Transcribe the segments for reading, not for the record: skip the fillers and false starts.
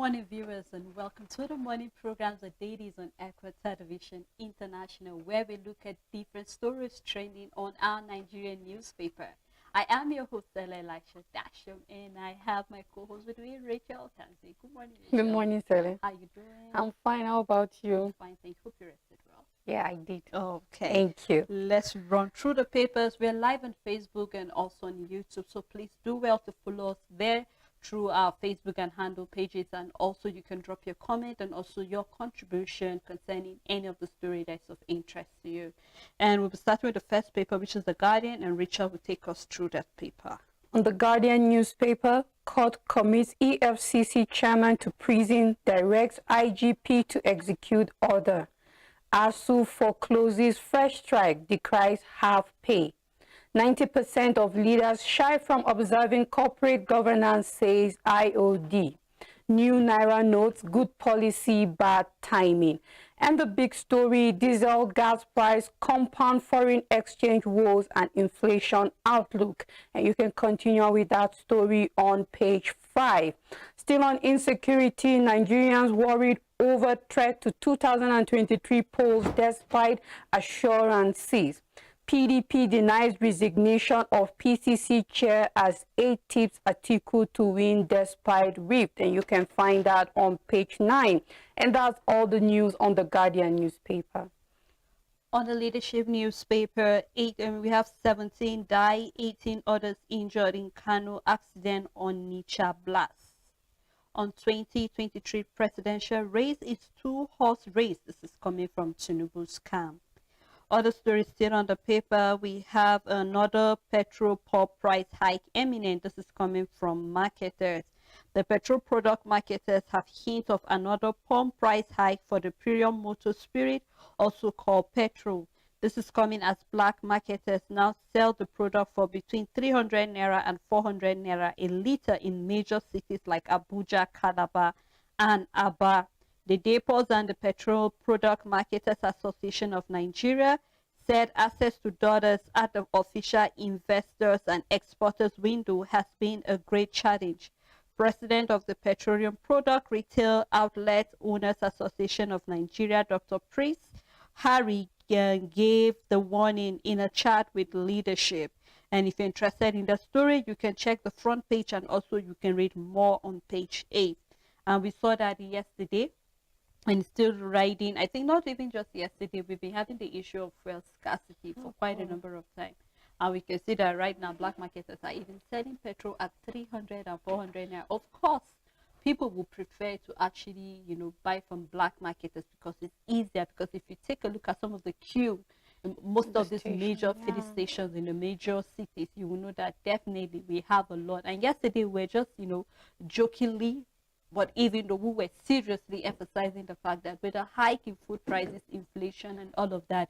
morning, viewers, and welcome to the morning programs of Dailies on Echo Television International, where we look at different stories trending on our Nigerian newspaper. I am your host, Elisha Dasham, and I have my co-host with me, Rachel Tanzi. Good morning, Rachel. Good morning, Sally. How you doing? I'm fine. How about you? Fine, thank you. Hope you rested well. Yeah, I did. Okay. Thank you. Let's run through the papers. We're live on Facebook and also on YouTube, so please do well to follow us there through our Facebook and handle pages, and also you can drop your comment and also your contribution concerning any of the story that's of interest to you. And we'll be starting with the first paper, which is The Guardian, and Richard will take us through that paper. On the Guardian newspaper, court commits EFCC chairman to prison, directs IGP to execute order. ASU forecloses fresh strike, decries half pay. 90% of leaders shy from observing corporate governance, says IOD. New Naira notes, good policy, bad timing. And the big story, diesel gas price, compound foreign exchange woes and inflation outlook. And you can continue with that story on page 5. Still on insecurity, Nigerians worried over threat to 2023 polls despite assurances. PDP denies resignation of PCC chair as 8 tips Atiku to win despite rift. And you can find that on page 9. And that's all the news on the Guardian newspaper. On the Leadership newspaper, we have 17 die, 18 others injured in Kano accident on Nicha blast. On 2023 presidential race is 2-horse race. This is coming from Tinubu's camp. Other stories still on the paper, we have another petrol pump price hike imminent. This is coming from marketers. The petrol product marketers have hint of another pump price hike for the premium motor spirit, also called petrol. This is coming as black marketers now sell the product for between 300 naira and 400 naira a liter in major cities like Abuja, Calabar, and Aba. The Depots and the Petrol Product Marketers Association of Nigeria said access to dollars at the official investors and exporters window has been a great challenge. President of the Petroleum Product Retail Outlet Owners Association of Nigeria, Dr. Prince Harry, gave the warning in a chat with leadership. And if you're interested in the story, you can check the front page, and also you can read more on page 8. And we saw that yesterday. And still riding, I think not even just yesterday, we've been having the issue of fuel scarcity for quite a number of times. And we can see that right now, black marketers are even selling petrol at 300 and 400 naira. Of course, people will prefer to actually, buy from black marketers because it's easier. Because if you take a look at some of the queue, most of these major filling stations in the major cities, you will know that definitely we have a lot. And yesterday, we're just, jokingly, but even though we were seriously emphasizing the fact that with a hike in food prices, inflation, and all of that,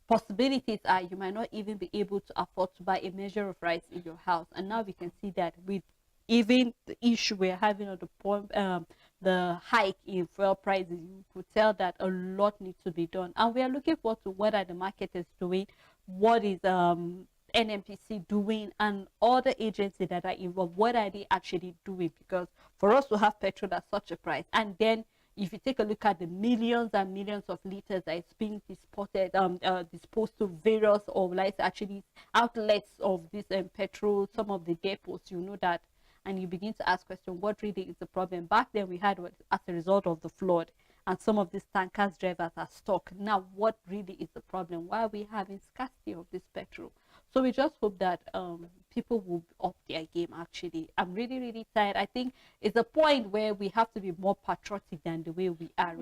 possibilities are you might not even be able to afford to buy a measure of rice in your house. And now we can see that with even the issue we're having on the point, the hike in fuel prices, you could tell that a lot needs to be done. And we are looking forward to what are the marketers doing, what is NMPC doing, and other agencies that are involved, what are they actually doing? Because for us to have petrol at such a price, and then if you take a look at the millions and millions of liters that is being disposed to various or like actually outlets of this petrol, some of the depots, you know that, and you begin to ask questions, what really is the problem? Back then we had as a result of the flood, and some of these tankers drivers are stuck. Now, what really is the problem? Why are we having scarcity of this petrol? So we just hope that people will up their game, actually. I'm really, really tired. I think it's a point where we have to be more patriotic than the way we are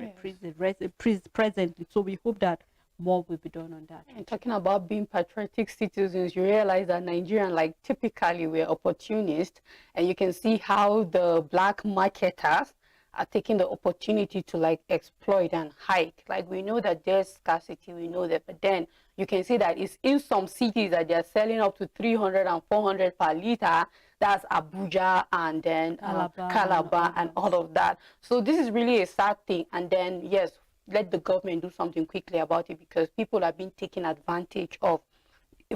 presently. So we hope that more will be done on that. And talking about being patriotic citizens, you realize that Nigerians, like typically, we're opportunists. And you can see how the black marketers are taking the opportunity to like exploit and hike. Like we know that there's scarcity, we know that, but then you can see that it's in some cities that they're selling up to 300 and 400 per liter. That's Abuja and then Calabar and all of that. So this is really a sad thing. And then, yes, let the government do something quickly about it, because people are being taken advantage of.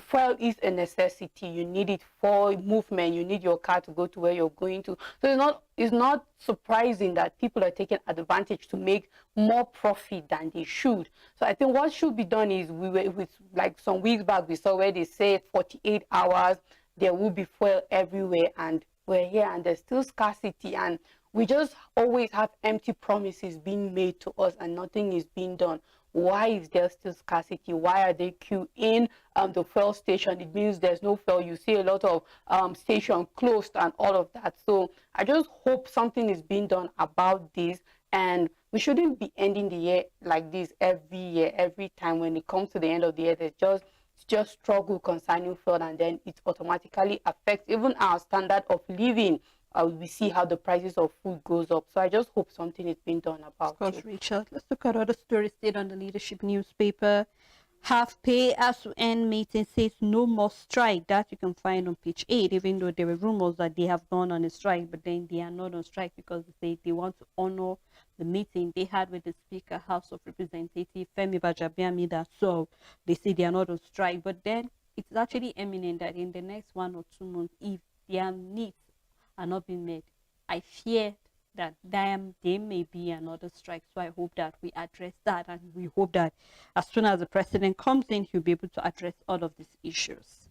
fuel is a necessity. You need it for movement. You need your car to go to where you're going to. So it's not surprising that people are taking advantage to make more profit than they should. So I think what should be done is, we were with, like some weeks back, we saw where they said 48 hours there will be fuel everywhere, and we're here and there's still scarcity, and we just always have empty promises being made to us and nothing is being done. Why is there still scarcity? Why are they queuing the fuel station? It means there's no fuel. You see a lot of station closed and all of that. So I just hope something is being done about this, and we shouldn't be ending the year like this every year. Every time when it comes to the end of the year, there's just struggle concerning fuel, and then it automatically affects even our standard of living. We see how the prices of food goes up. So I just hope something is being done about Of course, it. Richard. Let's look at other stories stayed on the leadership newspaper. Half pay as to end meeting says no more strike. That you can find on page 8, even though there were rumors that they have gone on a strike, but then they are not on strike because they say they want to honor the meeting they had with the Speaker, House of Representatives, Femi Bajabiamida. So they say they are not on strike, but then it's actually imminent that in the next 1 or 2 months, if their needs are not being met, I fear that there may be another strike. So I hope that we address that, and we hope that as soon as the president comes in, he'll be able to address all of these issues.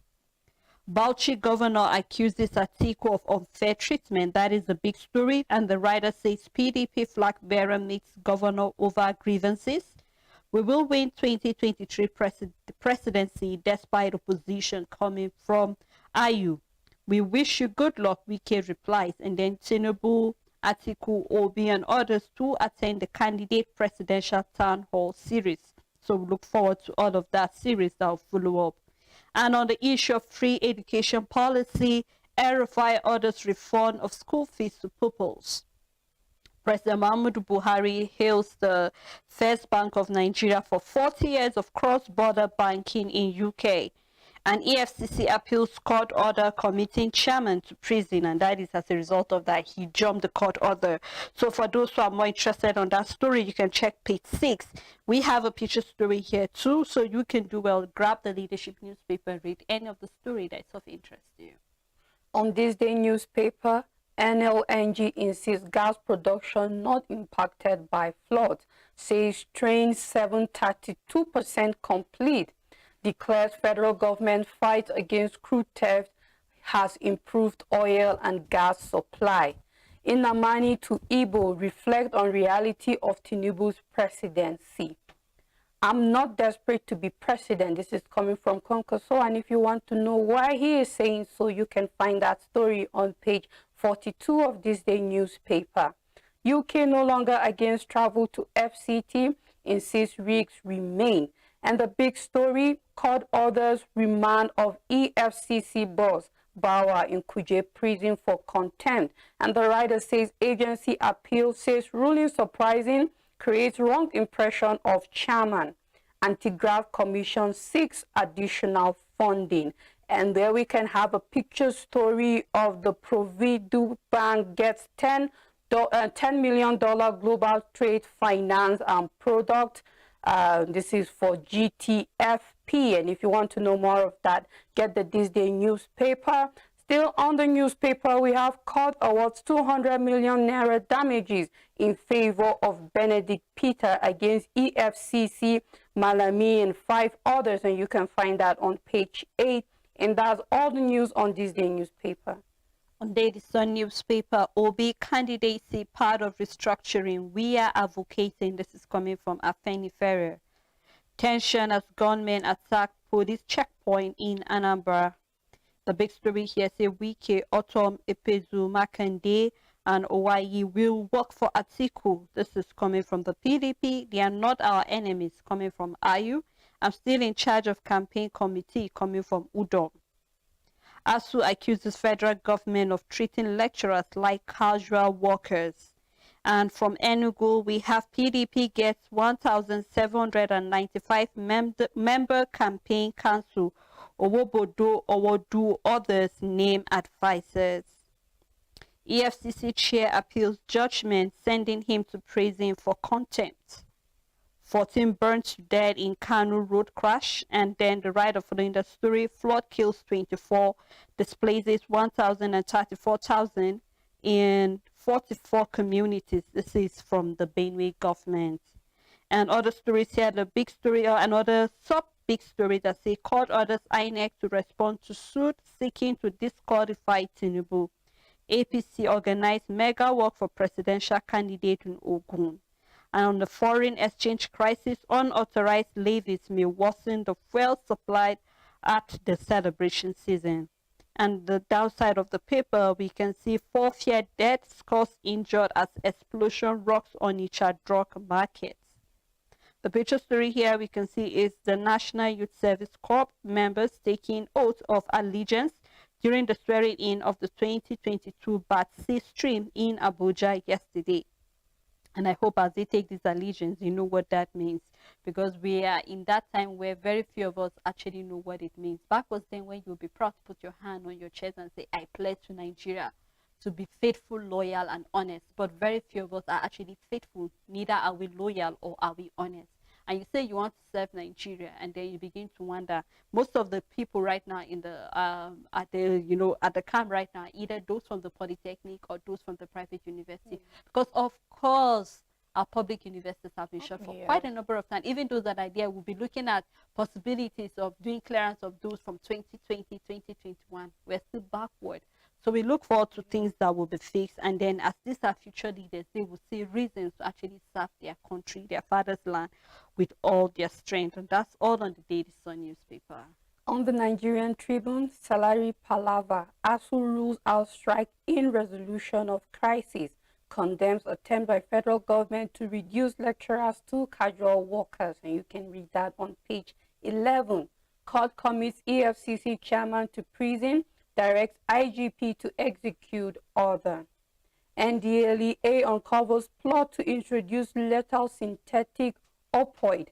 Bauchi governor accuses Atiku of unfair treatment. That is the big story. And the writer says PDP flag bearer meets governor over grievances. We will win 2023 presidency despite opposition coming from IU. We wish you good luck, Wike replies. And then Tinubu, Atiku, Obi, and others to attend the candidate presidential town hall series. So we look forward to all of that series that will follow up. And on the issue of free education policy, RFI orders refund of school fees to pupils. President Muhammadu Buhari hails the First Bank of Nigeria for 40 years of cross-border banking in UK. An EFCC appeals court order committing chairman to prison, and that is as a result of that he jumped the court order. So for those who are more interested on that story, you can check page 6. We have a picture story here too, so you can do well, grab the leadership newspaper and read any of the story that's of interest to you. On this day newspaper, NLNG insists gas production not impacted by flood, says train 732% complete. Declares federal government fight against crude theft has improved oil and gas supply. Inamani to Igbo reflect on reality of Tinubu's presidency. I'm not desperate to be president. This is coming from Konkoso, and if you want to know why he is saying so, you can find that story on page 42 of this day newspaper. UK no longer against travel to FCT, insists risks remain. And the big story, court orders remand of EFCC boss Bawa in Kuje prison for contempt. And the writer says agency appeal says ruling surprising, creates wrong impression of chairman. Anti-graft commission seeks additional funding. And there we can have a picture story of the Providu Bank gets $10 million global trade finance product. This is for GTFP, and if you want to know more of that, get the This Day newspaper. Still on the newspaper, we have court awards 200 million naira damages in favor of Benedict Peter against EFCC, Malami, and 5 others, and you can find that on page 8. And that's all the news on This Day newspaper. On Daily Sun newspaper, OB candidacy part of restructuring. We are advocating. This is coming from Afeni Ferrer. Tension as gunmen attack police checkpoint in Anambra. The big story here says Wike, Otom, Epezu, Makande, and Owayi will work for Atiku. This is coming from the PDP. They are not our enemies, coming from IU. I'm still in charge of campaign committee, coming from Udom. ASU accuses federal government of treating lecturers like casual workers. And from Enugu, we have PDP gets 1,795 member campaign council. Owobodo, Owodu, others name advisors. EFCC chair appeals judgment, sending him to prison for contempt. 14 burned to death in Kano road crash. And then the writer following the story, flood kills 24, displaces 1,034,000 in 44 communities. This is from the Benue government. And other stories here, the big story or another sub big story that say court orders INEC to respond to suit seeking to disqualify Tinubu. APC organized mega walk for presidential candidate in Ogun. And on the foreign exchange crisis, unauthorized levies may worsen the fuel supply at the celebration season. And the downside of the paper, we can see 4 feared deaths, scores injured as explosion rocks Onitsha drug market. The picture story here we can see is the National Youth Service Corps members taking oath of allegiance during the swearing in of the 2022 Batsi stream in Abuja yesterday. And I hope as they take this allegiance, you know what that means. Because we are in that time where very few of us actually know what it means. Back was then when you'll be proud to put your hand on your chest and say, I pledge to Nigeria to be faithful, loyal, and honest. But very few of us are actually faithful. Neither are we loyal or are we honest. And you say you want to serve Nigeria, and then you begin to wonder. Most of the people right now in the at the camp right now, either those from the polytechnic or those from the private university, because of course our public universities have been shut for quite a number of time. Even those that are there will be looking at possibilities of doing clearance of those from 2020, 2021. We're still backward. So we look forward to things that will be fixed, and then as these are future leaders, they will see reasons to actually serve their country, their father's land, with all their strength. And that's all on the Daily Sun newspaper. On the Nigerian Tribune, salary palaver, ASU rules out strike in resolution of crisis, condemns attempt by federal government to reduce lecturers to casual workers. And you can read that on page 11. Court commits EFCC chairman to prison, directs IGP to execute order. NDLEA uncovers plot to introduce lethal synthetic opioid,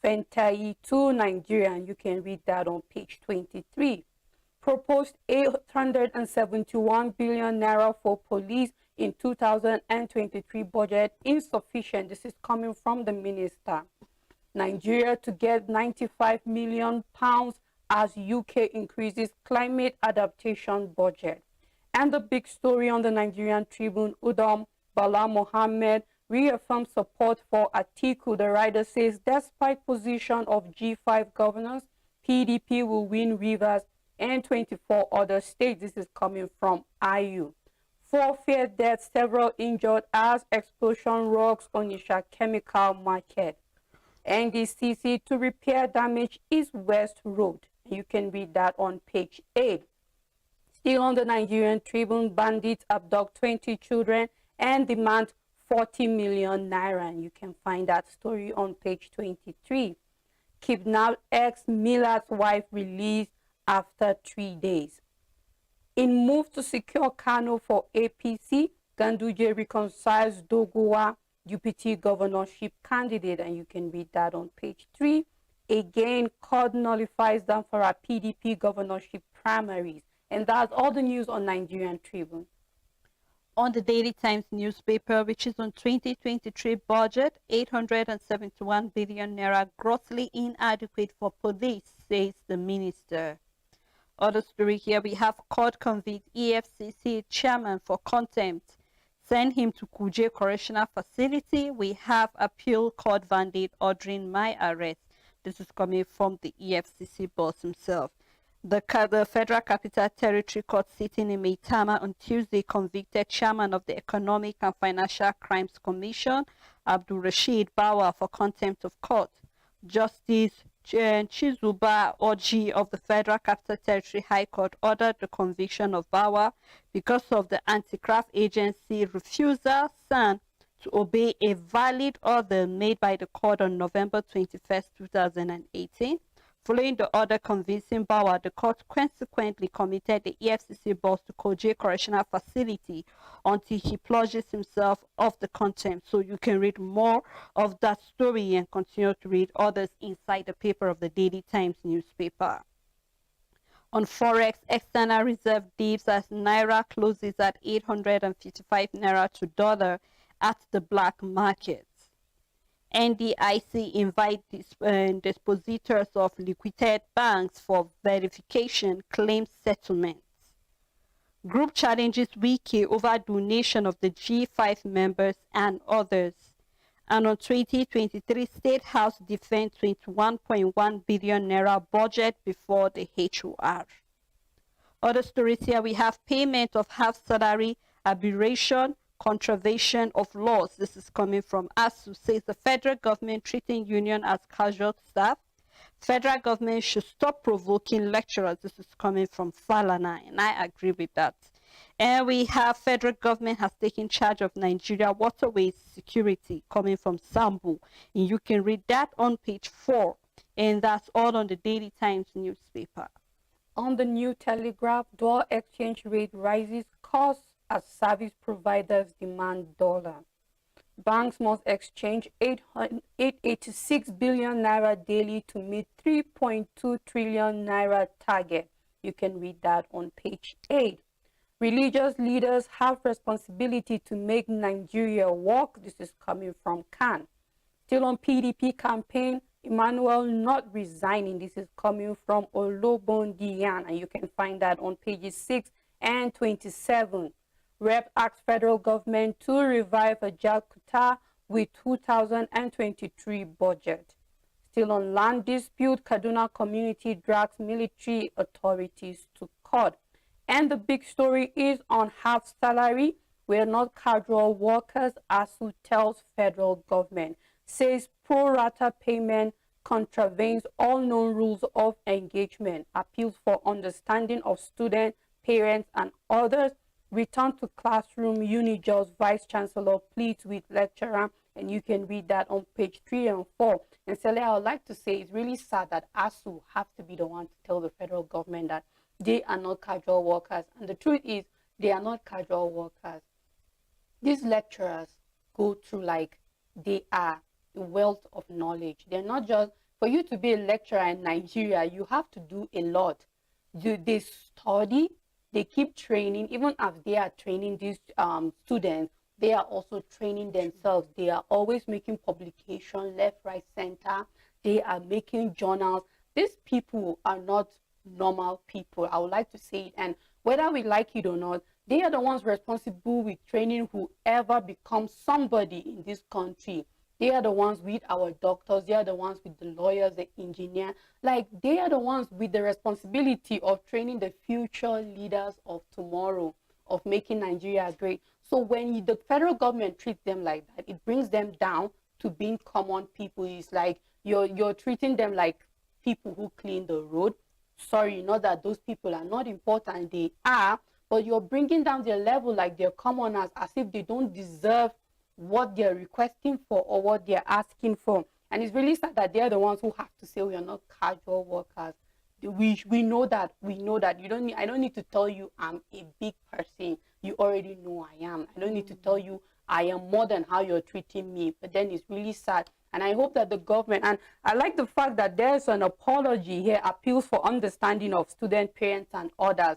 fentanyl, to Nigeria. And you can read that on page 23. Proposed 871 billion naira for police in 2023 budget insufficient. This is coming from the minister. Nigeria to get 95 million pounds as UK increases climate adaptation budget. And the big story on the Nigerian Tribune, Udom Bala Mohammed reaffirms support for Atiku. The writer says, despite position of G5 governors, PDP will win Rivers and 24 other states. This is coming from IU. 4 feared deaths, several injured as explosion rocks Onitsha chemical market. NDCC to repair damage East West Road. You can read that on page 8. Still on the Nigerian Tribune, bandits abduct 20 children and demand 40 million naira. And you can find that story on page 23. Kidnapped ex-Miller's wife released after 3 days. In move to secure Kano for APC, Ganduje reconciles Doguwa deputy governorship candidate, and you can read that on page 3. Again, court nullifies them for our PDP governorship primaries. And that's all the news on Nigerian Tribune. On the Daily Times newspaper, which is on 2023 budget, 871 billion naira grossly inadequate for police, says the minister. Other story here, we have court convict EFCC chairman for contempt. Send him to Kuje Correctional Facility. We have appeal court mandate ordering my arrest. This is coming from the EFCC boss himself. The Federal Capital Territory Court sitting in Maitama on Tuesday convicted chairman of the Economic and Financial Crimes Commission, Abdul Rashid Bawa, for contempt of court. Justice Chizuba Oji of the Federal Capital Territory High Court ordered the conviction of Bawa because of the anti-graft agency refusal to obey a valid order made by the court on November 21st, 2018. Following the order convincing Bawa, the court consequently committed the EFCC boss to Koje Correctional Facility until he purges himself of the contempt. So you can read more of that story and continue to read others inside the paper of the Daily Times newspaper. On Forex, external reserve dips as Naira closes at 855 Naira to dollar at the black market. NDIC invite depositors of liquidated banks for verification claim settlements. Group challenges Wiki over donation of the G5 members and others. And on 2023, State House defends 21.1 billion naira budget before the HOR. Other stories here, we have payment of half salary, aberration, contravention of laws. This is coming from ASU, says the federal government treating union as casual staff. Federal government should stop provoking lecturers. This is coming from Falana, and I agree with that. And we have federal government has taken charge of Nigeria waterways security, coming from Sambu. And you can read that on page 4. And that's all on the Daily Times newspaper. On the New Telegraph, dollar exchange rate rises costs as service providers demand dollar. Banks must exchange 886 billion naira daily to meet 3.2 trillion naira target. You can read that on page 8. Religious leaders have responsibility to make Nigeria work. This is coming from Khan. Still on PDP campaign, Emmanuel not resigning. This is coming from Olobondiyan, and you can find that on pages 6 and 27. Rep asks federal government to revive a Jakarta with 2023 budget. Still on land dispute, Kaduna community drags military authorities to court. And the big story is on half salary. We are not casual workers, ASU tells federal government. Says pro rata payment contravenes all known rules of engagement. Appeals for understanding of students, parents, and others. Return to classroom, Unijos Vice Chancellor pleads with lecturer, and you can read that on page 3 and 4. And Sele, I would like to say it's really sad that ASU have to be the one to tell the federal government that they are not casual workers. And the truth is, they are not casual workers. These lecturers go through they are a wealth of knowledge. They're not just, for you to be a lecturer in Nigeria, you have to do a lot. They study, they keep training. Even as they are training these students, they are also training themselves. They are always making publication left, right, center. They are making journals. These people are not normal people. I would like to say it. And whether we like it or not, they are the ones responsible with training whoever becomes somebody in this country. They are the ones with our doctors. They are the ones with the lawyers, the engineer. They are the ones with the responsibility of training the future leaders of tomorrow, of making Nigeria great. So when the federal government treats them like that, it brings them down to being common people. It's like you're treating them like people who clean the road. Sorry, not that those people are not important. They are, but you're bringing down their level like they're commoners, as if they don't deserve what they're requesting for or what they're asking for. And it's really sad that they're the ones who have to say we are not casual workers. We know that. You don't need, I don't need to tell you I'm a big person. You already know I am. I don't need to tell you I am more than how you're treating me. But then it's really sad. And I hope that the government, and I like the fact that there's an apology here, appeals for understanding of student, parents, and others.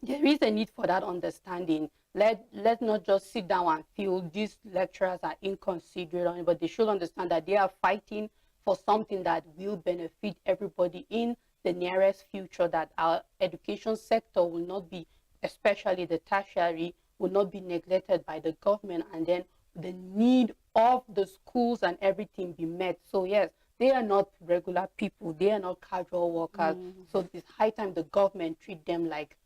There is a need for that understanding. Let's not just sit down and feel these lecturers are inconsiderate, but they should understand that they are fighting for something that will benefit everybody in the nearest future, that our education sector will not be, especially the tertiary, will not be neglected by the government, and then the need of the schools and everything be met. So yes, they are not regular people. They are not casual workers. So it's high time the government treat them like,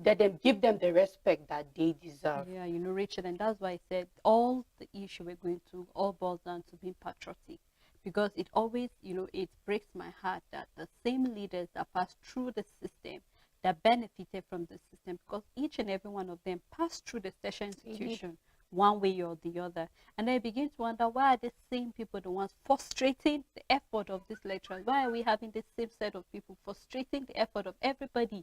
let them give them the respect that they deserve. Yeah, Richard, and that's why I said all the issue we're going to all boils down to being patriotic, because it always, it breaks my heart that the same leaders that passed through the system, that benefited from the system, because each and every one of them passed through the tertiary institution one way or the other. And I begin to wonder, why are the same people the ones frustrating the effort of these lecturers? Why are we having the same set of people frustrating the effort of everybody?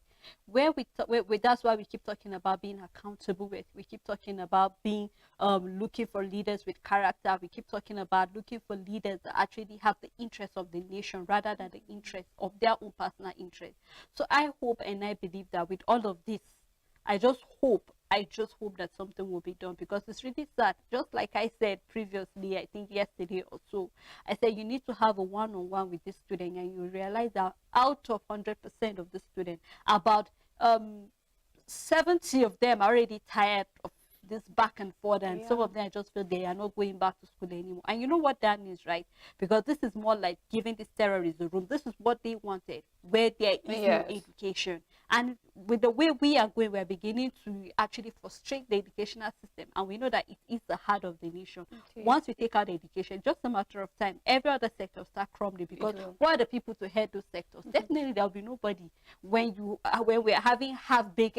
That's why we keep talking about being accountable. We keep talking about being looking for leaders with character. We keep talking about looking for leaders that actually have the interest of the nation rather than the interest of their own personal interest. So I hope and I believe that with all of this, I just hope I just hope that something will be done, because it's really sad. Just like I said previously, I think yesterday or so, I said you need to have a one-on-one with this student, and you realize that out of 100% of the student, about 70 of them are already tired of this back and forth, and some of them just feel they are not going back to school anymore. And you know what that means, right? Because this is more like giving these terrorists a room. This is what they wanted, where there is no education. And with the way we are going, we're beginning to actually frustrate the educational system, and we know that it is the heart of the nation. Once we take out education, just a matter of time, every other sector start crumbling, because what are the people to head those sectors? Definitely there will be nobody when we are having half big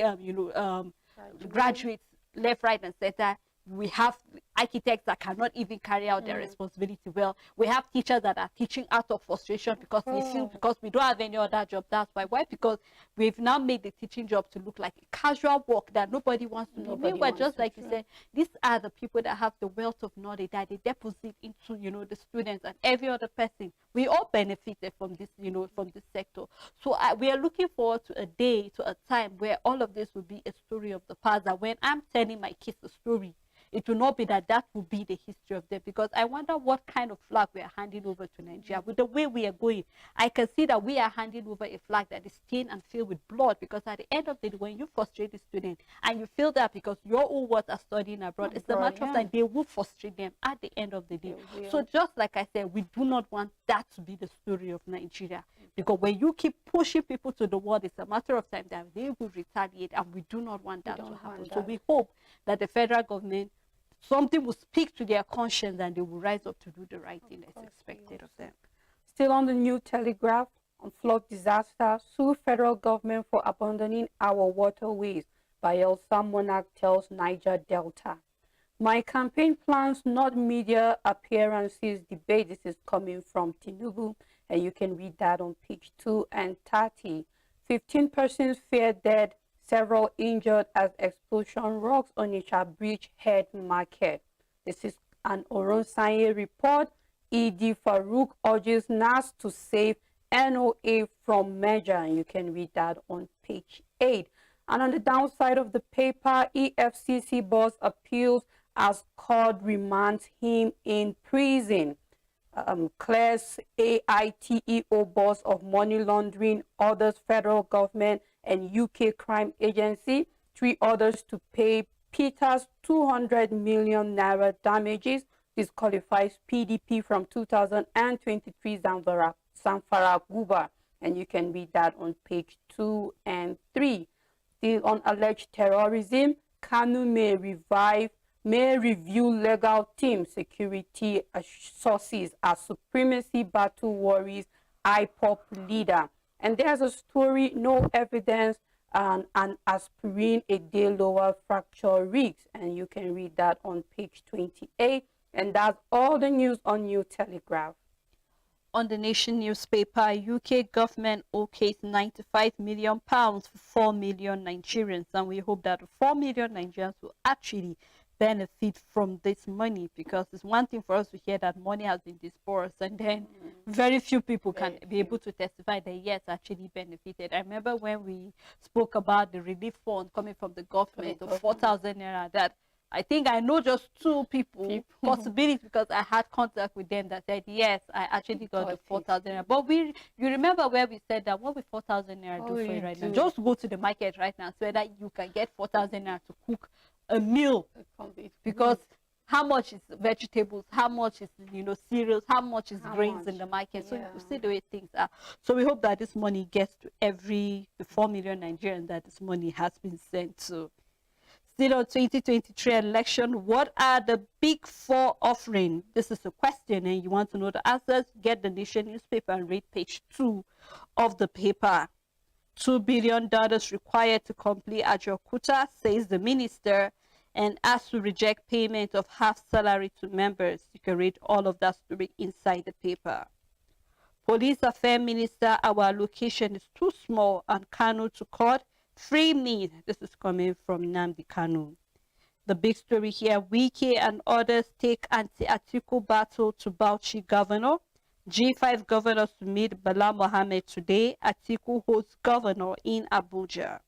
graduates left, right, and center. We have architects that cannot even carry out their responsibility well. We have teachers that are teaching out of frustration because they feel, because we don't have any other job. That's why. Because we've now made the teaching job to look like a casual work that nobody wants to do. Meanwhile, just like you said, these are the people that have the wealth of knowledge that they deposit into, the students and every other person. We all benefited from this, from this sector. So we are looking forward to a day, to a time where all of this will be a story of the past. That when I'm telling my kids a story, it will not be that will be the history of them, because I wonder what kind of flag we are handing over to Nigeria. With the way we are going, I can see that we are handing over a flag that is stained and filled with blood, because at the end of the day, when you frustrate the student and you feel that because your own words are studying abroad, it's a matter of time they will frustrate them at the end of the day. So just like I said, we do not want that to be the story of Nigeria, because when you keep pushing people to the wall, it's a matter of time that they will retaliate, and we do not want that to happen. So we hope that the federal government, something will speak to their conscience, and they will rise up to do the right thing that's expected of them. Still on the New Telegraph, on flood disaster, sue federal government for abandoning our waterways, Bayelsa monarch tells Niger Delta. My campaign plans, not media appearances, debate. This is coming from Tinubu, and you can read that on page 2 and 30. 15 persons feared dead, several injured as explosion rocks Onitsha Bridge head market. This is an Oronsanye report. E.D. Farouk urges NAS to save NOA from merger, and you can read that on page 8. And on the downside of the paper, EFCC boss appeals as court remands him in prison. Clears AITEO boss of money laundering, orders federal government and UK crime agency, 3 others to pay Peters 200 million naira damages. Disqualifies PDP from 2023 Zamfara Guba, and you can read that on page 2 and 3. Still on alleged terrorism, Kanu may review legal team security sources as supremacy battle worries IPOP leader. And there's a story, no evidence, and aspirin a day lower fracture risks, and you can read that on page 28. And that's all the news on New Telegraph. On the Nation newspaper, UK government okays £95 million for 4 million Nigerians, and we hope that 4 million Nigerians will actually benefit from this money, because it's one thing for us to hear that money has been dispersed, and then very few people can be able to testify that yes, actually benefited. I remember when we spoke about the relief fund coming from the government of 4,000 naira, that I think I know just 2 people possibilities, because I had contact with them, that said yes, I actually got the 4,000 naira. But you remember where we said that what will 4,000 naira do for you right now? Just go to the market right now so that you can get 4,000 naira to cook a meal, because how much is vegetables, how much is cereals, how much is grains in the market. So you see the way things are. So we hope that this money gets to the 4 million Nigerians that this money has been sent to. Still on 2023 election, what are the big 4 offering? This is a question, and you want to know the answers, get the Nation newspaper and read page 2 of the paper. $2 billion required to complete Ajokuta, says the minister, and asked to reject payment of half salary to members. You can read all of that story inside the paper. Police Affairs Minister, our allocation is too small, and Kanu to court. Free me. This is coming from Nnamdi Kanu. The big story here, Wike and others take anti-Atiku battle to Bauchi governor. G5 governors to meet Bala Mohammed today. Atiku hosts governor in Abuja.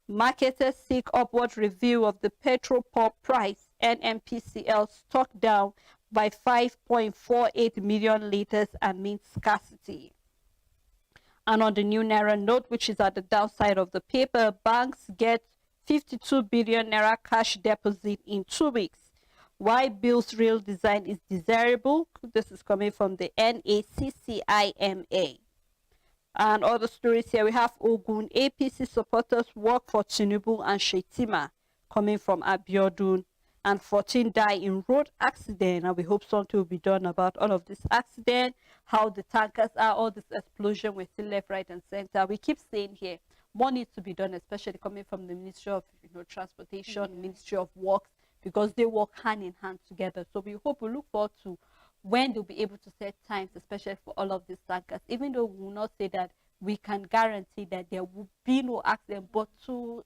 Marketers seek upward review of the petrol pump price. NMPCL stock down by 5.48 million liters amid scarcity. And on the new Naira note, which is at the downside of the paper, banks get 52 billion Naira cash deposit in 2 weeks. Why Bill's real design is desirable. This is coming from the NACCIMA. And other stories here, we have Ogun APC supporters work for Tinubu and Shetima, coming from Abiodun. And 14 die in road accident, and we hope something will be done about all of this accident, how the tankers are, all this explosion, we're still left, right, and center. We keep saying here, more needs to be done, especially coming from the Ministry of Transportation, Ministry of Works, because they work hand in hand together. So we look forward to when they'll be able to set times, especially for all of these tankers, even though we will not say that we can guarantee that there will be no accident, but to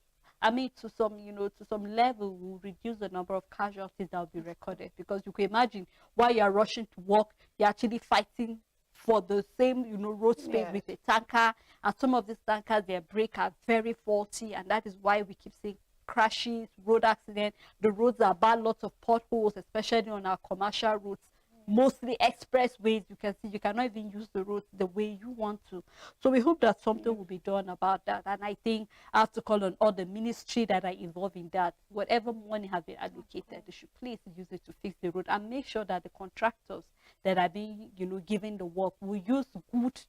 some level, will reduce the number of casualties that will be recorded. Because you can imagine, while you're rushing to work, you're actually fighting for the same, road space with a tanker. And some of these tankers, their brake are very faulty, and that is why we keep seeing crashes, road accidents. The roads are bad, lots of potholes, especially on our commercial routes, mostly expressways. You can see you cannot even use the roads the way you want to. So we hope that something will be done about that. And I think I have to call on all the ministry that are involved in that. Whatever money has been allocated, they should please use it to fix the road, and make sure that the contractors that are being, given the work will use good,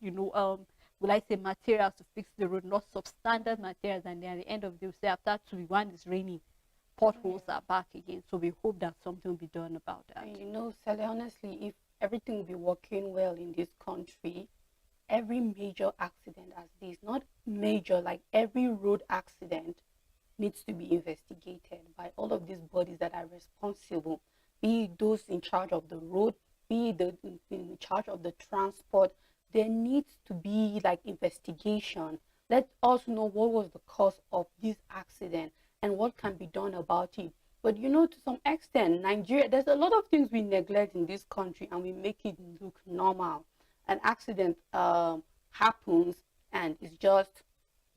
will I say, materials to fix the road, not substandard materials. And then at the end of the day, say after 2 1 is raining, potholes are back again. So we hope that something will be done about that. And Sally, honestly, if everything will be working well in this country, every major accident as this, not major, like every road accident needs to be investigated by all of these bodies that are responsible, be it those in charge of the road, be it in charge of the transport. There needs to be like investigation. Let us know what was the cause of this accident and what can be done about it. But to some extent, Nigeria, there's a lot of things we neglect in this country and we make it look normal. An accident happens and it's just,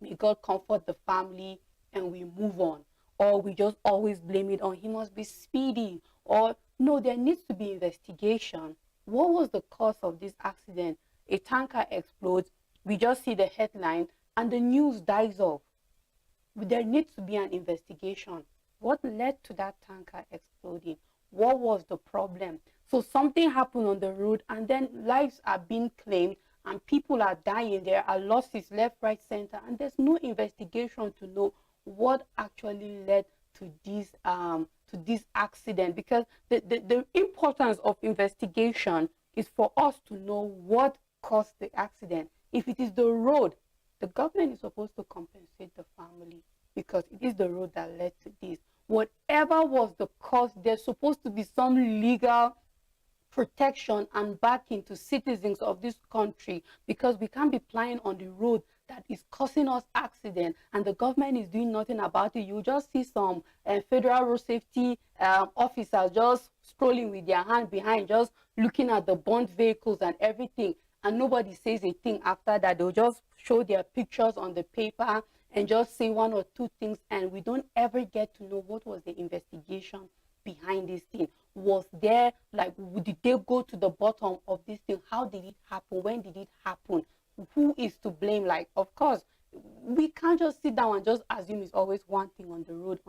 may God comfort the family, and we move on. Or we just always blame it on he must be speeding. Or no, there needs to be investigation. What was the cause of this accident? A tanker explodes, we just see the headline and the news dies off. There needs to be an investigation. What led to that tanker exploding? What was the problem? So something happened on the road, and then lives are being claimed and people are dying. There are losses left, right, center, and there's no investigation to know what actually led to this accident. Because the importance of investigation is for us to know what caused the accident. If it is the road, the government is supposed to compensate the family, because it is the road that led to this. Whatever was the cause, there's supposed to be some legal protection and backing to citizens of this country, because we can't be plying on the road that is causing us accident and the government is doing nothing about it. You just see some federal road safety officers just strolling with their hand behind, just looking at the burnt vehicles and everything, and nobody says a thing after that. They'll just show their pictures on the paper and just say one or two things, and we don't ever get to know what was the investigation behind this thing. Was there, like, did they go to the bottom of this thing? How did it happen? When did it happen? Who is to blame? Like, of course, we can't just sit down and just assume it's always one thing on the road.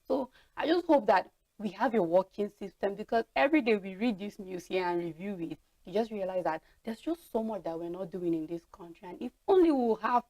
So I just hope that we have a working system, because every day we read this news here and review it, you just realize that there's just so much that we're not doing in this country. And if only we'll have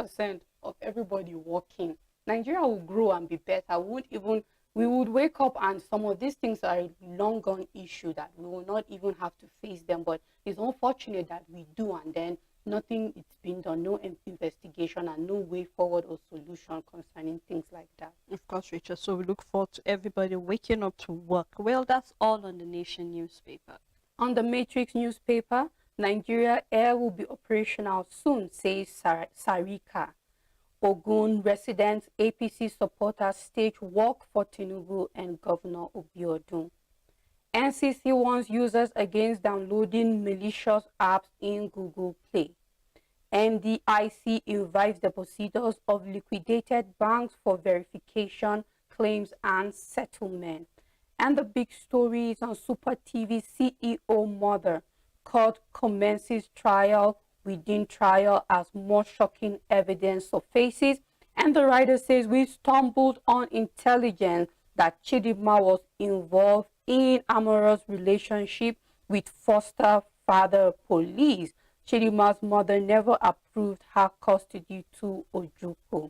20% of everybody working, Nigeria will grow and be better. We would wake up and some of these things are a long gone issue that we will not even have to face them. But it's unfortunate that we do, and then nothing is being done, no investigation and no way forward or solution concerning things like that. Of course, Rachel. So we look forward to everybody waking up to work. Well, that's all on the Nation newspaper. On the Matrix newspaper, Nigeria Air will be operational soon, says Sarika. Ogun residents, APC supporters stage walk for Tinubu and Governor Obiodun. NCC warns users against downloading malicious apps in Google Play. NDIC invites depositors of liquidated banks for verification, claims, and settlement. And the big story is on Super TV CEO mother. Court commences trial within trial as more shocking evidence surfaces. And the writer says, we stumbled on intelligence that Chidinma was involved in amorous relationship with foster father police. Chidinma's mother never approved her custody to Ojukwu.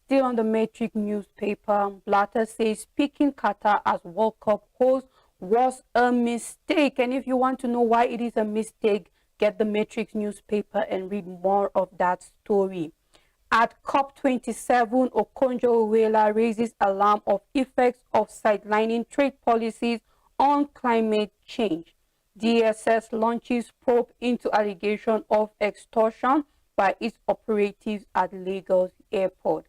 Still on the Matrix newspaper, Blatter says picking Qatar as World Cup host was a mistake. And if you want to know why it is a mistake, get the Matrix newspaper and read more of that story. At COP27, Okonjo-Iweala raises alarm of effects of sidelining trade policies on climate change. DSS launches probe into allegation of extortion by its operatives at Lagos Airport.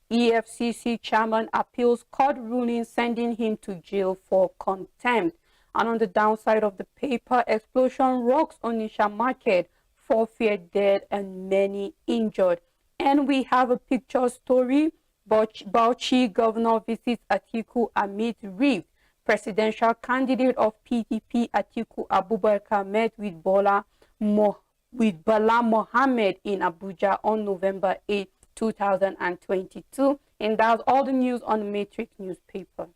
EFCC chairman appeals court ruling sending him to jail for contempt. And on the downside of the paper, explosion rocks Onitsha market, 4 feared dead and many injured. And we have a picture story. Bauchi governor visits Atiku amid rift. Presidential candidate of PDP Atiku Abubakar met with Bala Mohammed in Abuja on November 8, 2022. And that's all the news on the Matrix newspaper.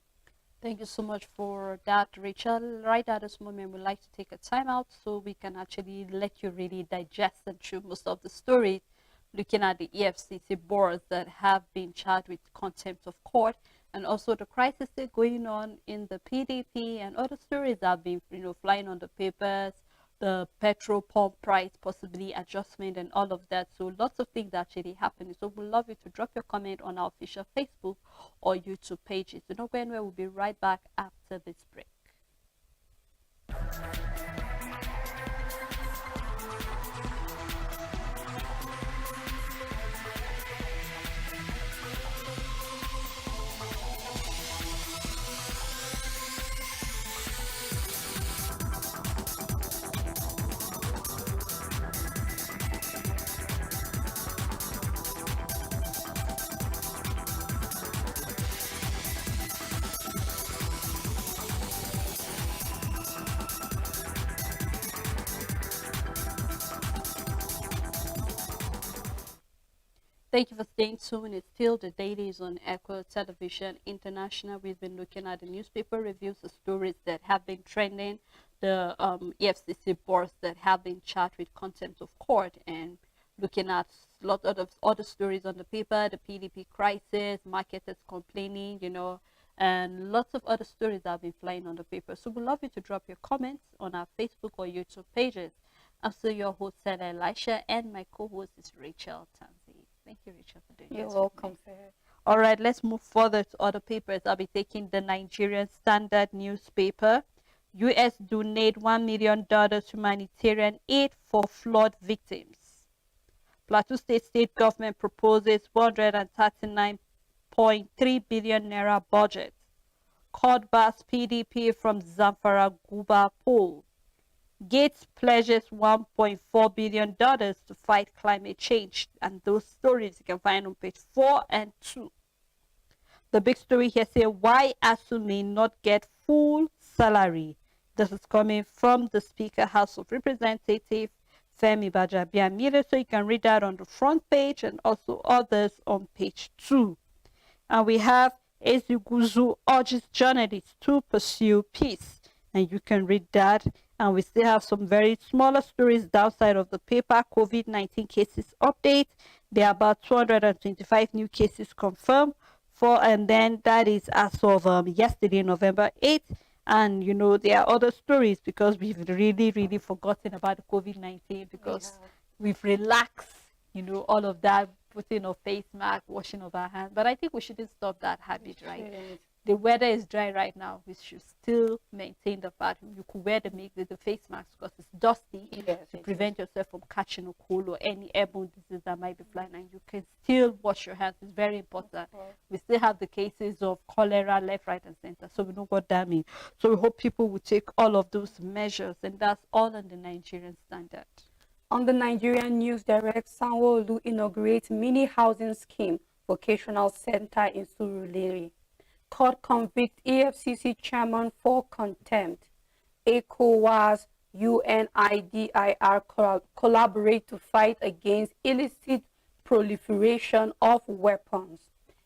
Thank you so much for that, Rachel. Right at this moment, we'd like to take a time out so we can actually let you really digest and chew most of the stories, looking at the EFCC boards that have been charged with contempt of court, and also the crisis that's going on in the PDP and other stories that have been, flying on the papers, the petrol pump price possibly adjustment and all of that. So lots of things actually happening. So we'd love you to drop your comment on our official Facebook or YouTube pages. So don't go anywhere. We'll be right back after this break. Thank you for staying tuned. It's still the Dailies on Echo Television International. We've been looking at the newspaper reviews, the stories that have been trending, the EFCC boards that have been charged with contempt of court, and looking at a lot of other stories on the paper, the PDP crisis, marketers complaining, and lots of other stories that have been flying on the paper. So we'd love you to drop your comments on our Facebook or YouTube pages. I'm still your host, Sarah Elisha, and my co-host is Rachel Tanzi. Thank you, Rachel, for doing this. You're welcome, Sarah. All right, let's move further to other papers. I'll be taking the Nigerian Standard newspaper. U.S. donate $1 million humanitarian aid for flood victims. Plateau State government proposes 139.3 billion naira budget. Court bars PDP from Zamfara Guba poll. Gates pledges $1.4 billion to fight climate change. And those stories you can find on page 4 and 2. The big story here says why ASU may not get full salary. This is coming from the Speaker, House of Representatives, Femi Bajabiamile. So you can read that on the front page and also others on page 2. And we have Eziguzu urges journalists to pursue peace. And you can read that. And we still have some very smaller stories downside of the paper. COVID-19 cases update. There are about 225 new cases confirmed. And then that is as of yesterday, November 8th. And, there are other stories because we've really forgotten about the COVID-19 because we've relaxed, all of that, putting of face mask, washing of our hands. But I think we shouldn't stop that habit, right? The weather is dry right now. We should still maintain the fact you could wear the face mask because it's dusty to prevent yourself from catching a cold or any airborne disease that might be flying. And you can still wash your hands. It's very important. We still have the cases of cholera left, right, and center. So we know what that means. So we hope people will take all of those measures. And that's all on the Nigerian Standard. On the Nigerian News Direct, Sanwo-Olu inaugurates mini housing scheme, vocational center in Surulere. Court convict EFCC chairman for contempt. ECOWAS, UNIDIR collaborate to fight against illicit proliferation of weapons.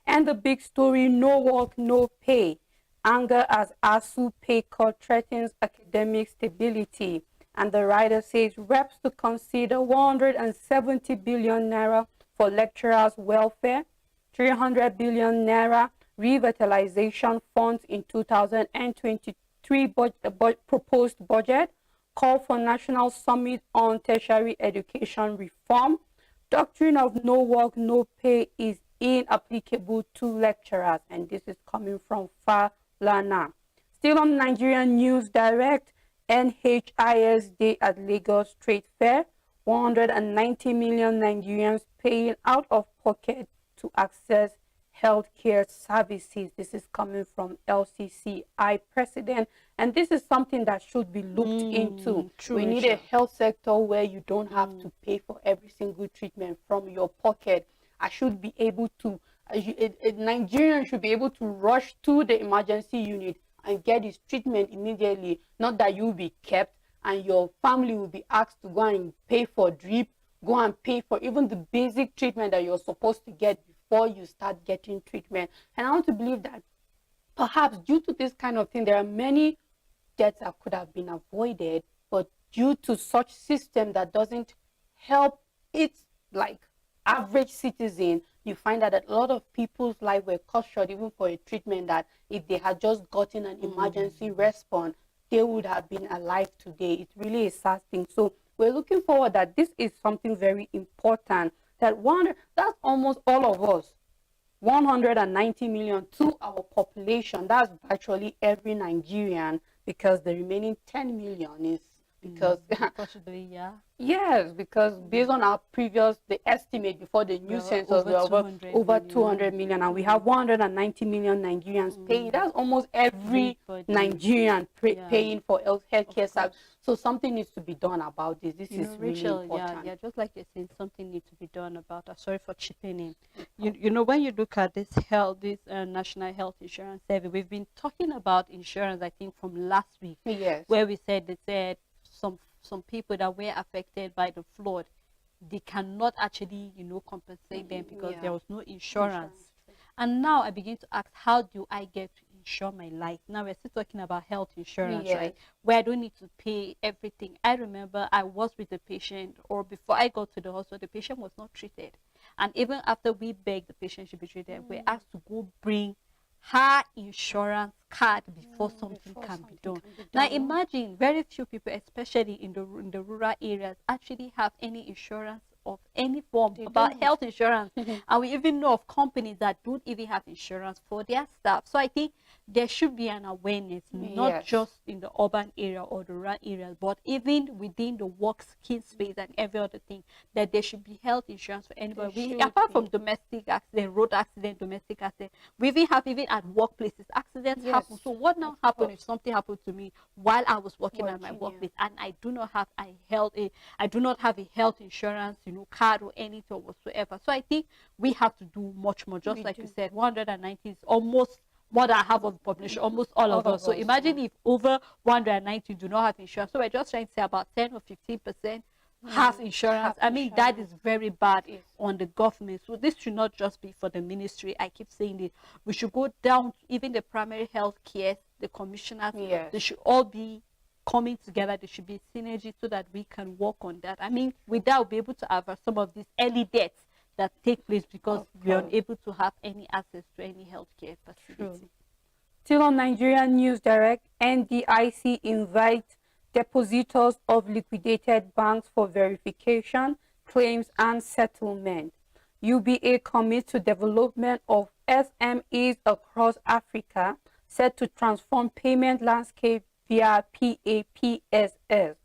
And the big story, no work, no pay. Anger as ASU pay cut threatens academic stability. And the writer says reps to consider 170 billion naira for lecturers' welfare, 300 billion naira revitalization funds in 2023 proposed budget, call for national summit on tertiary education reform. Doctrine of no work, no pay is inapplicable to lecturers, and this is coming from Falana. Still on Nigerian News Direct, NHIS Day at Lagos Trade Fair, 190 million Nigerians paying out of pocket to access healthcare services. This is coming from LCCI president, and this is something that should be looked into. True, We need a health sector where you don't have to pay for every single treatment from your pocket. I should be able to, a Nigerian should be able to rush to the emergency unit and get his treatment immediately, not that you'll be kept and your family will be asked to go and pay for drip, go and pay for even the basic treatment that you're supposed to get before you start getting treatment. And I want to believe that perhaps due to this kind of thing, there are many deaths that could have been avoided, but due to such system that doesn't help its like average citizen, you find that a lot of people's life were cut short even for a treatment that if they had just gotten an emergency response, they would have been alive today. It's really a sad thing. So we're looking forward that this is something very important, that that's almost all of us, 190 million to our population. That's virtually every Nigerian, because the remaining 10 million is because possibly, yeah. Yes, because based on our previous, the estimate before the new census, we are over 200 million, and we have 190 million Nigerians paying. That's almost every Nigerian paying for healthcare service. So something needs to be done about this. This is Rachel, really important. yeah, just like you're saying, something needs to be done about that. Sorry for chipping in. You know, when you look at this National Health Insurance Survey, we've been talking about insurance, I think, from last week. Yes. Where they said some people that were affected by the flood, they cannot actually, compensate them because there was no insurance. And now I begin to ask, how do I get to insure my life? Now we're still talking about health insurance, right? Where I don't need to pay everything. I remember I was with the patient, or before I got to the hospital, the patient was not treated. And even after we begged the patient should be treated, we're asked to go bring her insurance card before something can be done. Now imagine very few people, especially in the rural areas, actually have any insurance of any form about health insurance. And we even know of companies that don't even have insurance for their staff. So I think there should be an awareness, not just in the urban area or the rural areas, but even within the work skill space and every other thing, that there should be health insurance for anybody. Apart from domestic accident, road accident, domestic accident, we even have, even at workplaces, accidents happen. So what now happens if something happened to me while I was working at my workplace and I do not have a health insurance, card or anything whatsoever? So I think we have to do much more. Just like you said, 190 is almost more than half of the population, almost all of us. So imagine if over 190 do not have insurance. So we're just trying to say about 10 or 15% have insurance. I mean, that is very bad on the government. So this should not just be for the ministry. I keep saying it. We should go down to even the primary health care, the commissioners. They should all be coming together. There should be synergy so that we can work on that. I mean, with that, we'll be able to avert some of these early deaths that take place because we are unable to have any access to any healthcare facility. Still on Nigerian News Direct, NDIC invites depositors of liquidated banks for verification, claims, and settlement. UBA commits to development of SMEs across Africa, set to transform payment landscape via PAPSS.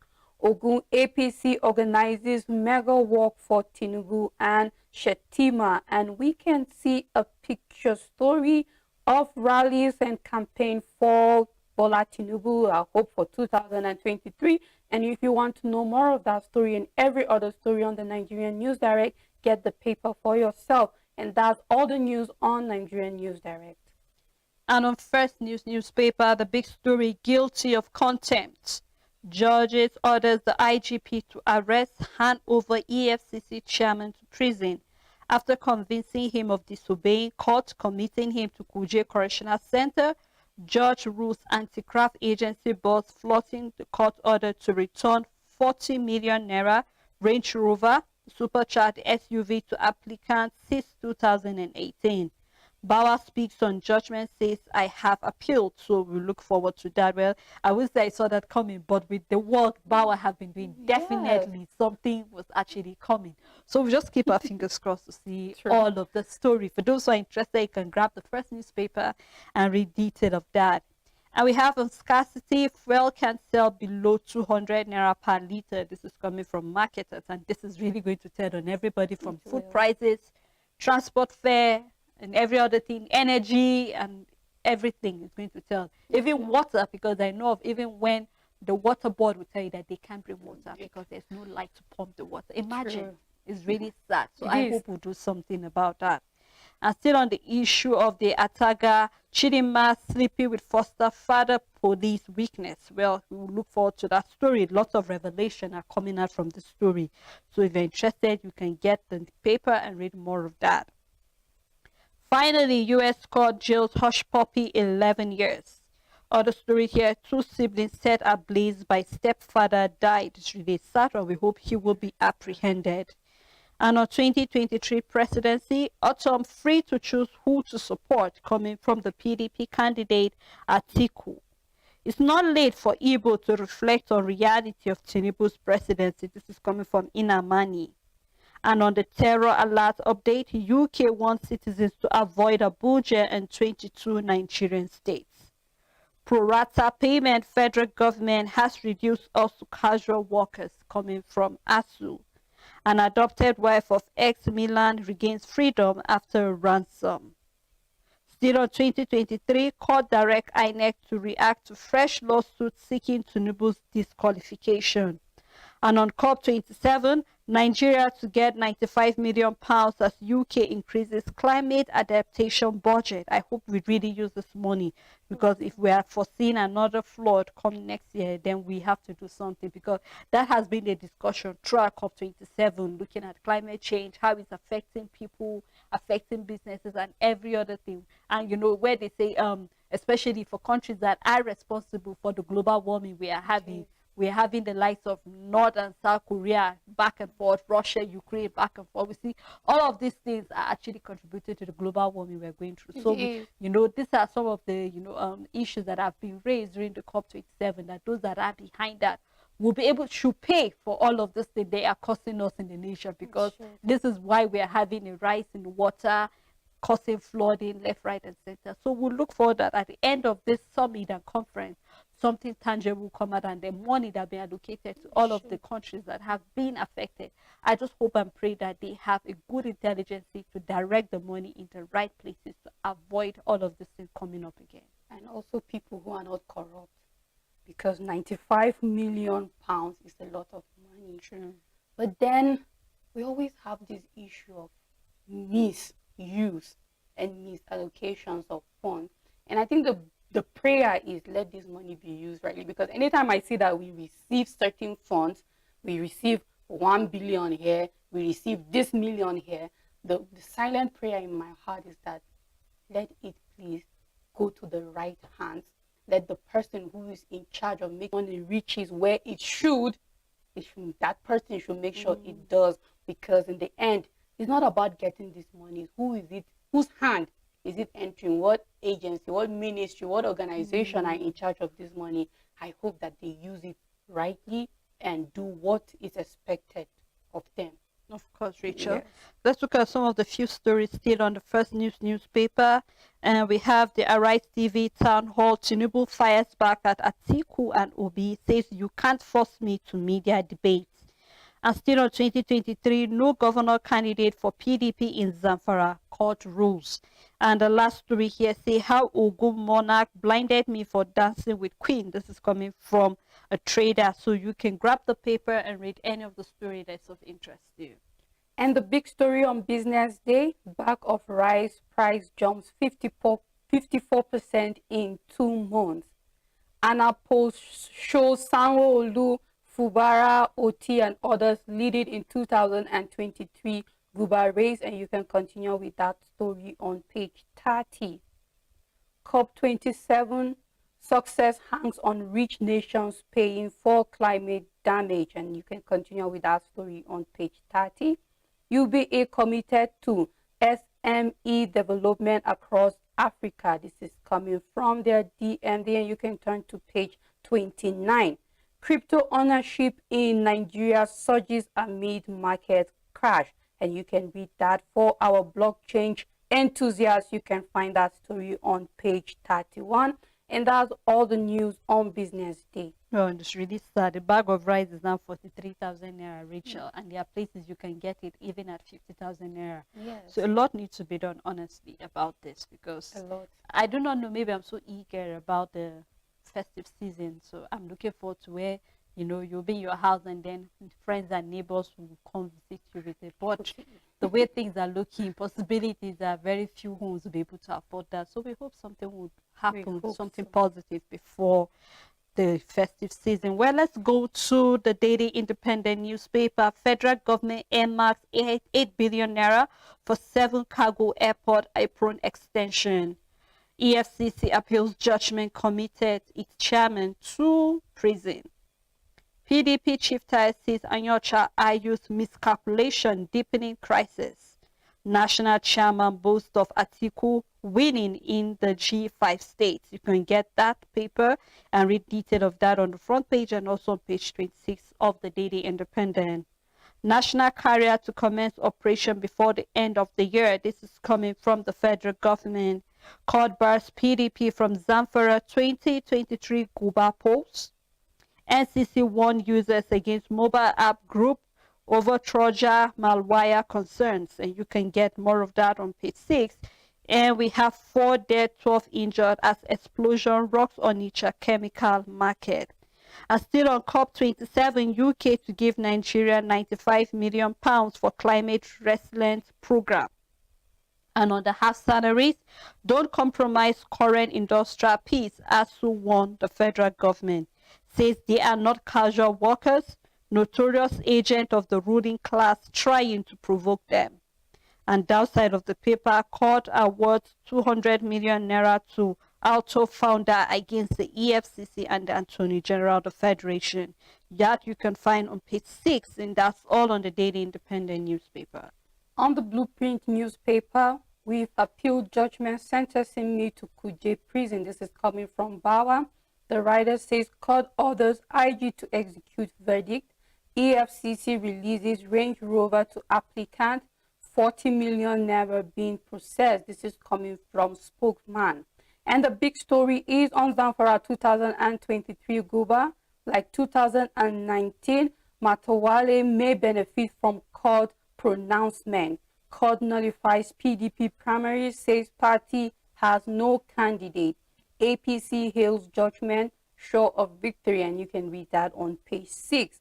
Ogun APC organizes mega walk for Tinubu and Shetima, and we can see a picture story of rallies and campaign for Bola Tinubu, our hope for 2023. And if you want to know more of that story and every other story on the Nigerian News Direct, get the paper for yourself. And that's all the news on Nigerian News Direct. And on First News newspaper, the big story, guilty of contempt. Judges orders the IGP to arrest, hand over EFCC chairman to prison. After convincing him of disobeying court, committing him to Kuje Correctional Center, judge rules anti-graft agency boss flouting the court order to return 40 million naira Range Rover supercharged SUV to applicants since 2018. Bauer speaks on judgment, says, I have appealed, so we look forward to that. Well, I would say I saw that coming, but with the work Bauer have been doing, definitely something was actually coming. So we just keep our fingers crossed to see all of the story. For those who are interested, you can grab the first newspaper and read detail of that. And we have on scarcity, fuel can sell below 200 naira per liter. This is coming from marketers, and this is really going to tell on everybody from food prices, transport fare, and every other thing, energy and everything is going to tell. Even water, because I know of even when the water board will tell you that they can't bring water because there's no light to pump the water. Imagine, it's really sad. So I hope we'll do something about that. And still on the issue of the Ataga, Chidinma sleeping with foster father, police weakness. Well, we will look forward to that story. Lots of revelation are coming out from the story. So if you're interested, you can get the paper and read more of that. Finally, U.S. court jails hush puppy 11 years. Other story here, two siblings set ablaze by stepfather died. It's really sad, and we hope he will be apprehended. And on 2023 presidency, autumn free to choose who to support, coming from the PDP candidate Atiku. It's not late for Igbo to reflect on reality of Tinubu's presidency. This is coming from Inamani. And on the terror alert update, UK wants citizens to avoid Abuja and 22 Nigerian states. Pro rata payment, federal government has reduced also casual workers, coming from ASU. An adopted wife of ex-Milan regains freedom after a ransom. Still on 2023, court direct INEC to react to fresh lawsuits seeking Tinubu's disqualification. And on COP27, Nigeria to get £95 million as UK increases climate adaptation budget. I hope we really use this money, because if we are foreseeing another flood come next year, then we have to do something, because that has been the discussion throughout COP27, looking at climate change, how it's affecting people, affecting businesses and every other thing. And you know, where they say, especially for countries that are responsible for the global warming we are having, we're having the likes of North and South Korea back and forth, Russia, Ukraine back and forth. We see all of these things are actually contributing to the global warming we're going through. So, you know, these are some of the, issues that have been raised during the COP27, that those that are behind that will be able to pay for all of this thing they are costing us in the nation, because this is why we are having a rise in water, causing flooding left, right, and center. So we'll look forward that at the end of this summit and conference, something tangible will come out, and the money that be allocated to all of the countries that have been affected. I just hope and pray that they have a good intelligence to direct the money in the right places to avoid all of this thing coming up again. And also people who are not corrupt, because £95 million is a lot of money. But then we always have this issue of misuse and misallocations of funds. And I think the prayer is, let this money be used rightly, because anytime I see that we receive certain funds, we receive 1 billion here, we receive this million here, the silent prayer in my heart is that let it please go to the right hands. Let the person who is in charge of making money reaches where it should, that person should make sure it does, because in the end, it's not about getting this money. Who is it? Whose hand is it entering? What agency, what ministry, what organization are in charge of this money? I hope that they use it rightly and do what is expected of them. Of course, Rachel. Let's look at some of the few stories still on the First News newspaper. And we have the Arise TV town hall. Tinubu fires back at Atiku and Obi, says you can't force me to media debates. And still on 2023, no governor candidate for PDP in Zamfara, court rules. And the last story here say how Ogun monarch blinded me for dancing with queen. This is coming from a trader. So you can grab the paper and read any of the story that's of interest to you. And the big story on business day, bag of rice price jumps 54% in 2 months. Anna poll shows Sanwo-Olu, Fubara, Oti, and others leading in 2023 Guba race, and you can continue with that story on page 30. COP27, success hangs on rich nations paying for climate damage, and you can continue with that story on page 30. UBA committed to SME development across Africa. This is coming from their DMD, and you can turn to page 29. Crypto ownership in Nigeria surges amid market crash, and you can read that for our blockchain enthusiasts. You can find that story on page 31, and that's all the news on business day. Oh, and it's really sad. The bag of rice is now 43,000 naira, Rachel, and there are places you can get it even at 50,000 naira. Yes. So a lot needs to be done, honestly, about this, because I do not know. Maybe I'm so eager about the festive season, so I'm looking forward to where you'll be in your house and then friends and neighbors will come visit you with it. But the way things are looking, possibilities are very few homes will be able to afford that. So we hope something would happen, something positive before the festive season. Well, let's go to the Daily Independent newspaper. Federal government earmarks 8 billion naira for 7 cargo airport apron extension. EFCC appeals judgment committed its chairman to prison. PDP chief says Anyocha argues miscalculation deepening crisis. National chairman boasts of Atiku winning in the G5 states. You can get that paper and read detail of that on the front page and also on page 26 of the Daily Independent. National carrier to commence operation before the end of the year. This is coming from the federal government. Court bars PDP from Zamfara 2023 Guba polls. NCC warned users against mobile app group over Trojan malware concerns, and you can get more of that on page 6. And we have 4 dead, 12 injured as explosion rocks Onitsha chemical market. And still on COP27, UK to give Nigeria £95 million for climate resilience program. And on the half salaries, don't compromise current industrial peace, ASU warned the federal government. Says they are not casual workers, notorious agent of the ruling class trying to provoke them. And downside of the paper, court awards 200 million naira to Alto founder against the EFCC and the Attorney General of the Federation. That you can find on page 6, and that's all on the Daily Independent newspaper. On the Blueprint newspaper, we've appealed judgment sentencing me to Kuje prison. This is coming from Bawa. The writer says court orders IG to execute verdict. EFCC releases Range Rover to applicant. 40 million naira being processed. This is coming from spokesman. And the big story is on Zamfara 2023 Guba. Like 2019, Matawale may benefit from court pronouncement. Court nullifies PDP primary, says party has no candidate. APC hails judgment, sure of victory, and you can read that on page 6.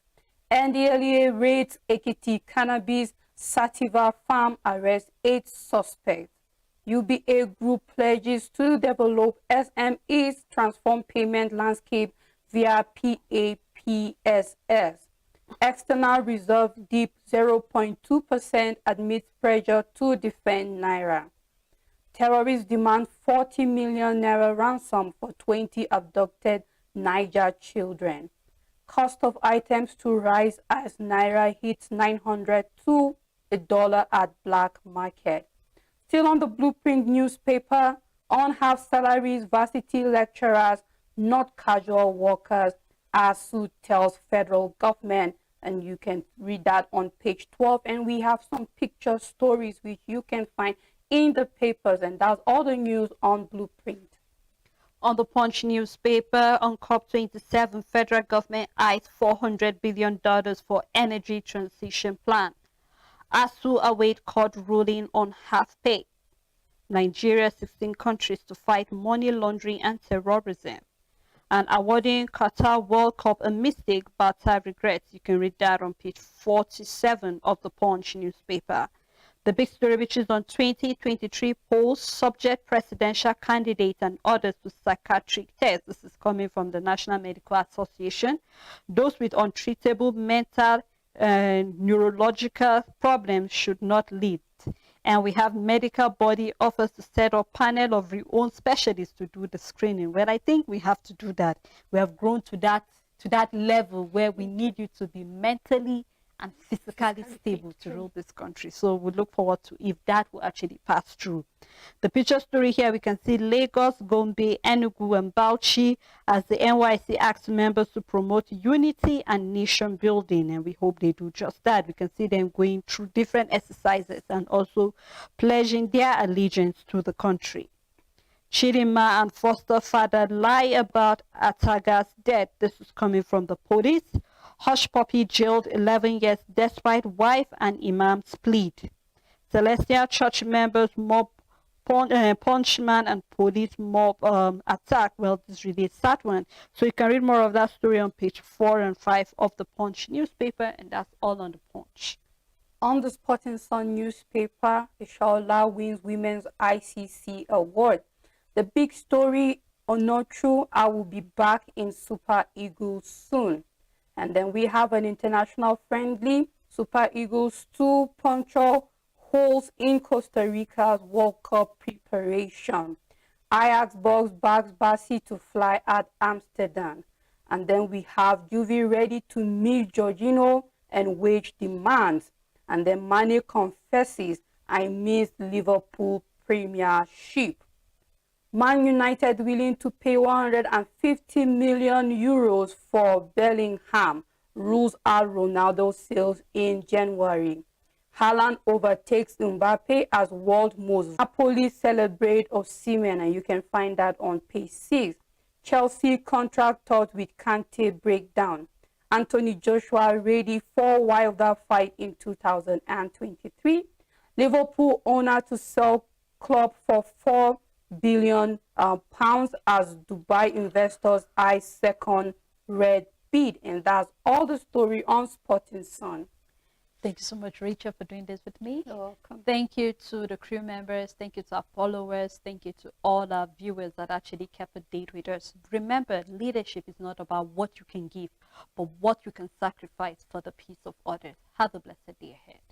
NDLEA raids Ekiti cannabis sativa farm, arrests 8 suspects. UBA group pledges to develop SMEs transform payment landscape via PAPSS. External reserve dip 0.2% amidst pressure to defend Naira. Terrorists demand 40 million naira ransom for 20 abducted Niger children. Cost of items to rise as Naira hits 900 to $1 at black market. Still on the Blueprint newspaper, on half salaries, varsity lecturers, not casual workers, ASU tells federal government, and you can read that on page 12. And we have some picture stories which you can find in the papers, and that's all the news on Blueprint. On the Punch newspaper, on COP27, federal government eyes $400 billion for energy transition plan. ASU await court ruling on half pay. Nigeria, 16 countries to fight money laundering and terrorism. And awarding Qatar World Cup a mistake, Bata regrets. You can read that on page 47 of the Punch newspaper. The big story, which is on 2023 polls, subject presidential candidates and others to psychiatric tests. This is coming from the National Medical Association. Those with untreatable mental and neurological problems should not lead. And we have medical body offers to set up panel of your own specialists to do the screening. Well, I think we have to do that. We have grown to that level where we need you to be mentally and physically stable to rule this country. So we look forward to if that will actually pass through. The picture story here, we can see Lagos, Gombe, Enugu, and Bauchi as the NYC asks members to promote unity and nation building, and we hope they do just that. We can see them going through different exercises and also pledging their allegiance to the country. Chidinma and foster father lie about Ataga's death. This is coming from the police. Hush puppy jailed 11 years despite wife and imam's plead. Celestial church members mob punchman and police mob attack. Well, this is really a sad one. So you can read more of that story on page 4 and 5 of the Punch newspaper, and that's all on the Punch. On the Sporting Sun newspaper, Ishaola wins Women's ICC Award. The big story, Onochu, I will be back in Super Eagles soon. And then we have an international friendly, Super Eagles 2 puncture holes in Costa Rica's World Cup preparation. Ajax box backs Bassi to fly at Amsterdam. And then we have Juve ready to meet Jorginho and wage demands. And then Mane confesses, I missed Liverpool Premiership. Man United willing to pay 150 million euros for Bellingham, rules out Ronaldo sales in January. Haaland overtakes Mbappe as world most. Napoli celebrate Osimhen, and you can find that on page 6. Chelsea contract talks with Kante breakdown. Anthony Joshua ready for wilder fight in 2023. Liverpool owner to sell club for £4 billion as Dubai investors eye second red bid. And that's all the story on Sporting Sun. Thank you so much, Rachel, for doing this with me. You're welcome. Thank you to the crew members. Thank you to our followers. Thank you to all our viewers that actually kept a date with us. Remember, leadership is not about what you can give, but what you can sacrifice for the peace of others. Have a blessed day ahead.